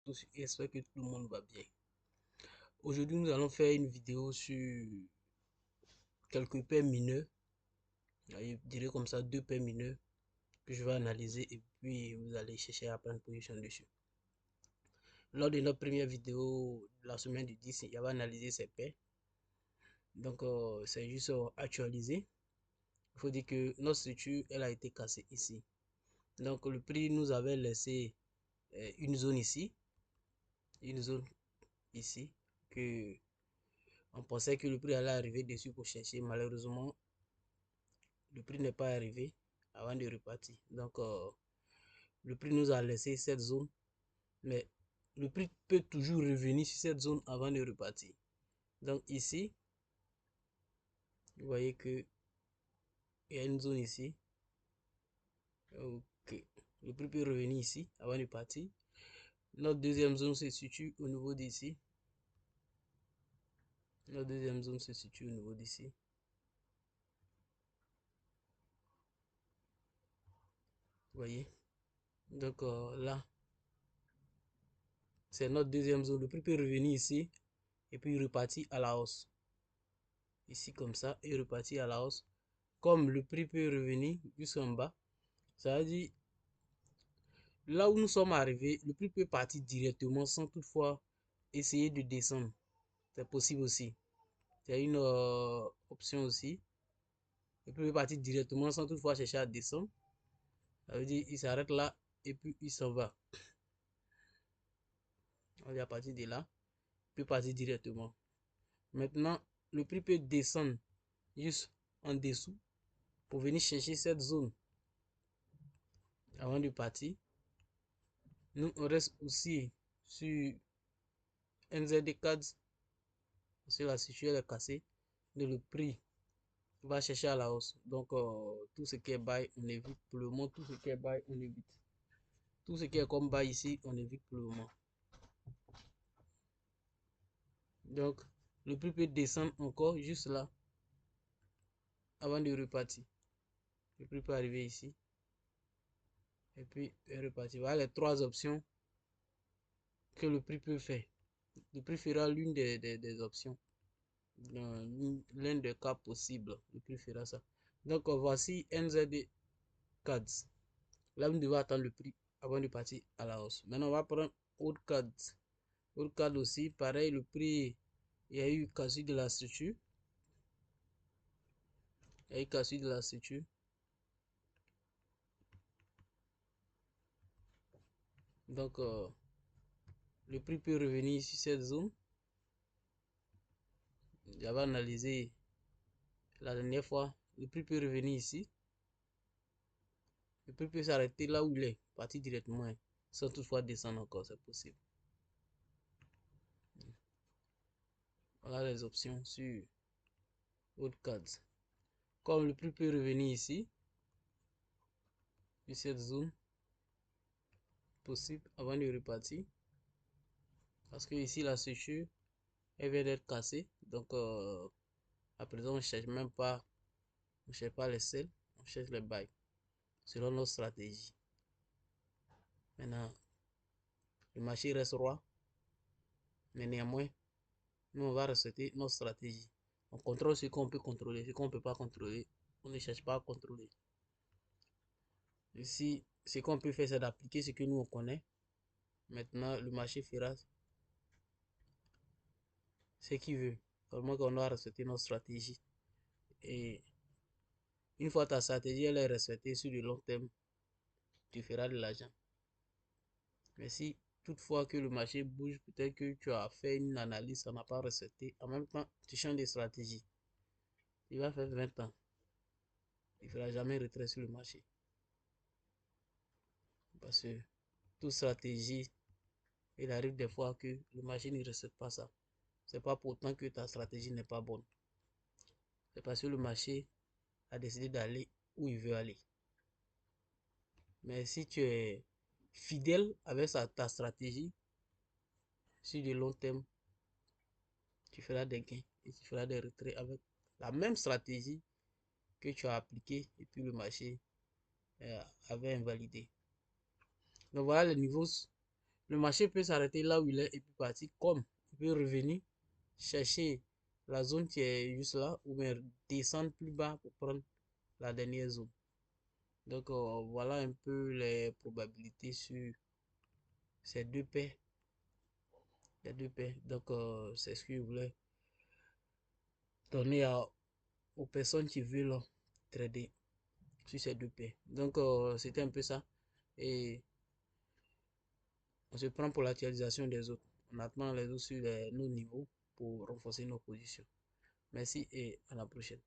tous et j'espère que tout le monde va bien. Aujourd'hui, nous allons faire une vidéo sur quelques paires mineures. Je dirais comme ça, deux paires mineures que je vais analyser et puis vous allez chercher à prendre position dessus. Lors de notre première vidéo, la semaine du 10, il avait analysé ces paires. Donc, c'est juste actualisé. Il faut dire que notre structure, elle a été cassée ici. Donc, le prix nous avait laissé une zone ici. Une zone ici que on pensait que le prix allait arriver dessus pour chercher. Malheureusement, le prix n'est pas arrivé avant de repartir. Donc, le prix nous a laissé cette zone. Mais le prix peut toujours revenir sur cette zone avant de repartir. Donc, ici, vous voyez que il y a une zone ici. Ok. Le prix peut revenir ici avant de partir. Notre deuxième zone se situe au niveau d'ici. Notre deuxième zone se situe au niveau d'ici. Vous voyez? Donc, là, c'est notre deuxième zone. Le prix peut revenir ici et puis repartir à la hausse. Ici comme ça et repartir à la hausse. Comme le prix peut revenir jusqu'en bas, ça veut dire là où nous sommes arrivés, le prix peut partir directement sans toutefois essayer de descendre. C'est possible aussi. C'est une option aussi. Le prix peut partir directement sans toutefois chercher à descendre. Ça veut dire il s'arrête là et puis il s'en va. On est à partir de là, il peut partir directement. Maintenant, le prix peut descendre juste en dessous pour venir chercher cette zone avant de partir. Nous, on reste aussi sur NZD4 parce que la structure est cassée. Le prix va chercher à la hausse. Donc, tout ce qui est buy, on évite pour le moment. Tout ce qui est buy, on évite. Tout ce qui est comme buy ici, on évite pour le moment. Donc, le prix peut descendre encore juste là avant de repartir. Le prix peut arriver ici et puis repartir. Voilà les trois options que le prix peut faire. Le prix fera l'une des options. Dans l'un des cas possibles, le prix fera ça. Donc, voici NZD Cards. Là, vous devez attendre le prix avant de partir à la hausse. Maintenant, on va prendre Old Cards. Old Cards aussi, pareil, le prix, il y a eu cassure de la structure. Il y a eu cassure de la structure. Donc, le prix peut revenir sur cette zone. J'avais analysé la dernière fois. Le prix peut revenir ici. Le prix peut s'arrêter là où il est, partir directement, hein, sans toutefois descendre encore, c'est possible. Voilà les options sur Old Cards. Comme le prix peut revenir ici, sur cette zone, possible avant de repartir. Parce que ici, la structure, elle vient d'être cassée. Donc, à présent, on ne cherche même pas, on cherche pas les sell, on cherche les buy, selon notre stratégie. Maintenant, le marché reste roi, mais néanmoins, nous, on va respecter notre stratégie. On contrôle ce qu'on peut contrôler, ce qu'on ne peut pas contrôler, on ne cherche pas à contrôler. Ici, ce qu'on peut faire, c'est d'appliquer ce que nous, on connaît. Maintenant, le marché fera ce qu'il veut. Vraiment qu'on doit respecter notre stratégie. Et une fois ta stratégie elle est respectée sur le long terme, tu feras de l'argent. Mais si toutefois que le marché bouge, peut-être que tu as fait une analyse, ça n'a pas respecté, en même temps, tu changes de stratégie. Il va faire 20 ans. Il ne fera jamais retrait sur le marché. Parce que toute stratégie, il arrive des fois que le marché ne respecte pas ça. C'est pas pour autant que ta stratégie n'est pas bonne. C'est parce que le marché a décidé d'aller où il veut aller. Mais si tu es fidèle avec ta stratégie, sur le long terme, tu feras des gains et tu feras des retraits avec la même stratégie que tu as appliquée et puis le marché avait invalidé. Donc voilà les niveaux Le marché peut s'arrêter là où il est et puis partir, comme il peut revenir, chercher la zone qui est juste là, ou bien descendre plus bas pour prendre la dernière zone. Donc voilà un peu les probabilités sur ces deux paires. Les deux paires. Donc c'est ce que je voulais donner aux personnes qui veulent trader sur ces deux paires. Donc c'était un peu ça. Et on se prend pour l'actualisation des autres. On attend les autres sur nos niveaux pour renforcer nos positions. Merci et à la prochaine.